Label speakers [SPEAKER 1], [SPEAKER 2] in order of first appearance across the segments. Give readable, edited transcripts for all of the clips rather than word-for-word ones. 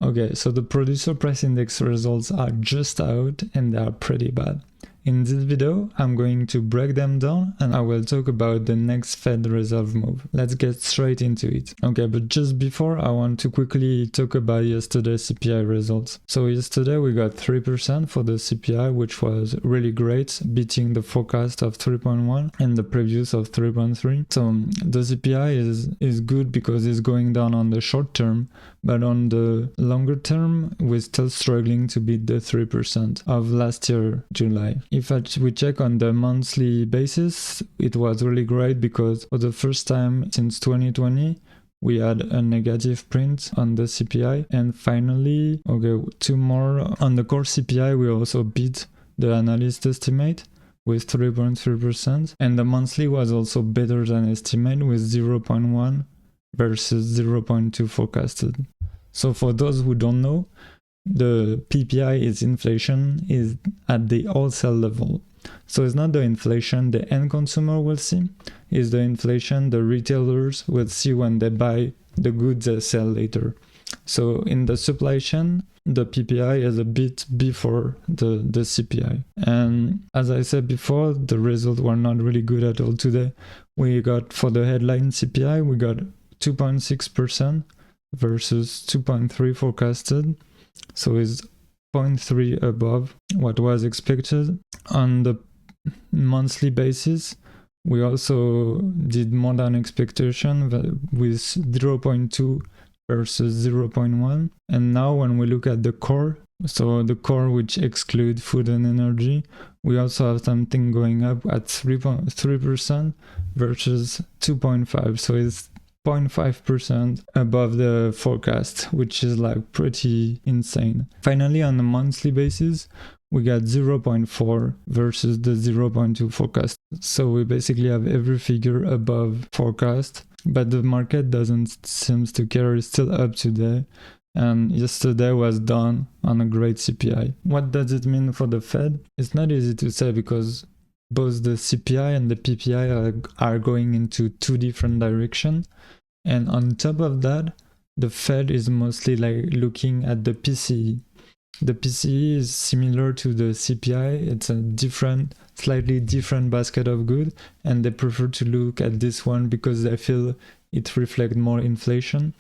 [SPEAKER 1] Okay, so the producer price index results are just out and they are pretty bad. In this video, I'm going to break them down and I will talk about the next Fed Reserve move. Let's get straight into it. Okay, but just before, I want to quickly talk about yesterday's CPI results. So yesterday we got 3% for the CPI, which was really great, beating the forecast of 3.1 and the previous of 3.3. So the CPI is good because it's going down on the short term, but on the longer term, we're still struggling to beat the 3% of last year, July. If we check on the monthly basis, it was really great because for the first time since 2020, we had a negative print on the CPI. And finally, okay, two more. On the core CPI, we also beat the analyst estimate with 3.3%. And the monthly was also better than estimate with 0.1 versus 0.2 forecasted. So for those who don't know, the PPI is inflation is at the wholesale level. So it's not the inflation the end consumer will see, it's the inflation the retailers will see when they buy the goods they sell later. So in the supply chain, the PPI is a bit before the CPI. And as I said before, the results were not really good at all today. We got, for the headline CPI, we got 2.6% versus 2.3 forecasted. So it's 0.3 above what was expected. On the monthly basis, we also did more than expectation with 0.2 versus 0.1. And now when we look at the core, so the core which excludes food and energy, we also have something going up at 3% versus 2.5. So it's 0.5% above the forecast, which is like pretty insane. Finally, on a monthly basis, we got 0.4 versus the 0.2 forecast. So we basically have every figure above forecast, but the market doesn't seem to care. It's still up today. And yesterday was done on a great CPI. What does it mean for the Fed? It's not easy to say because both the CPI and the PPI are going into two different directions. And on top of that, the Fed is mostly like looking at the PCE. The PCE is similar to the CPI. It's a slightly different basket of goods. And they prefer to look at this one because they feel it reflects more inflation.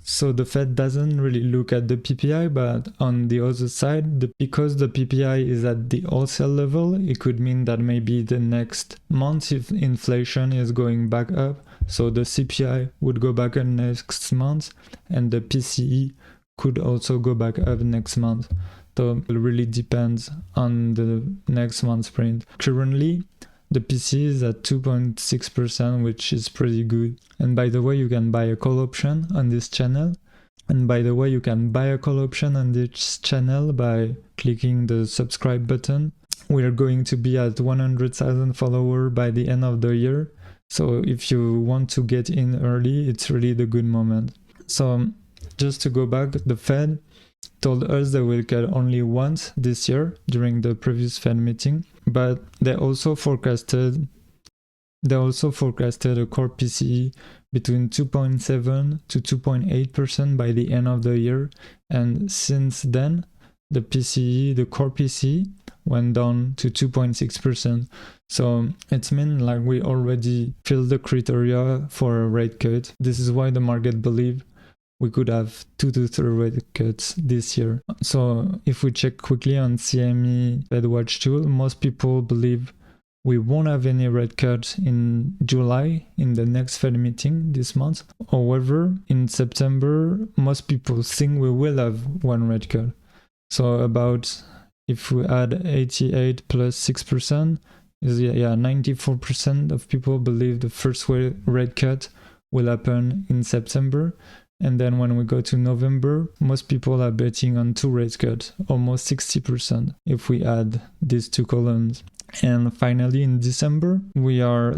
[SPEAKER 1] So the Fed doesn't really look at the PPI, but on the other side, because the PPI is at the wholesale level, it could mean that maybe the next month, if inflation is going back up, so the CPI would go back up next month, and the PCE could also go back up next month. So it really depends on the next month's print. Currently, the PCE is at 2.6%, which is pretty good. And by the way, you can buy a call option on this channel. And by the way, you can buy a call option on this channel by clicking the subscribe button. We are going to be at 100,000 followers by the end of the year. So if you want to get in early, it's really the good moment. So just to go back, the Fed told us they will cut only once this year during the previous Fed meeting, but they also forecasted a core PCE between 2.7 to 2.8% by the end of the year, and since then the core PCE went down to 2.6%. So it's mean like we already filled the criteria for a rate cut. This is why the market believe we could have 2 to 3 rate cuts this year. So if we check quickly on CME Fed Watch tool, most people believe we won't have any rate cuts in July in the next Fed meeting this month. However, in September, most people think we will have one rate cut. So about, if we add 88 plus 6%, is 94% of people believe the first rate cut will happen in September. And then when we go to November, most people are betting on 2 rate cuts, almost 60% if we add these two columns. And finally in December, we are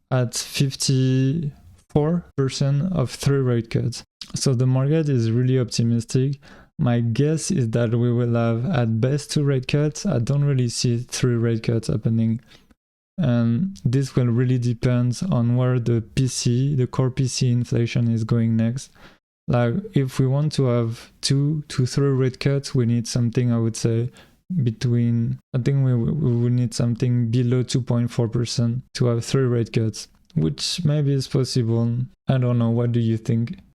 [SPEAKER 1] at 54% of 3 rate cuts. So the market is really optimistic. My guess is that we will have at best 2 rate cuts. I don't really see 3 rate cuts happening. And this will really depend on where the PCE, the core PCE inflation is going next. Like if we want to have 2 to 3 rate cuts, we need something, I would say, between, I think we would need something below 2.4% to have 3 rate cuts, which maybe is possible. I don't know, what do you think?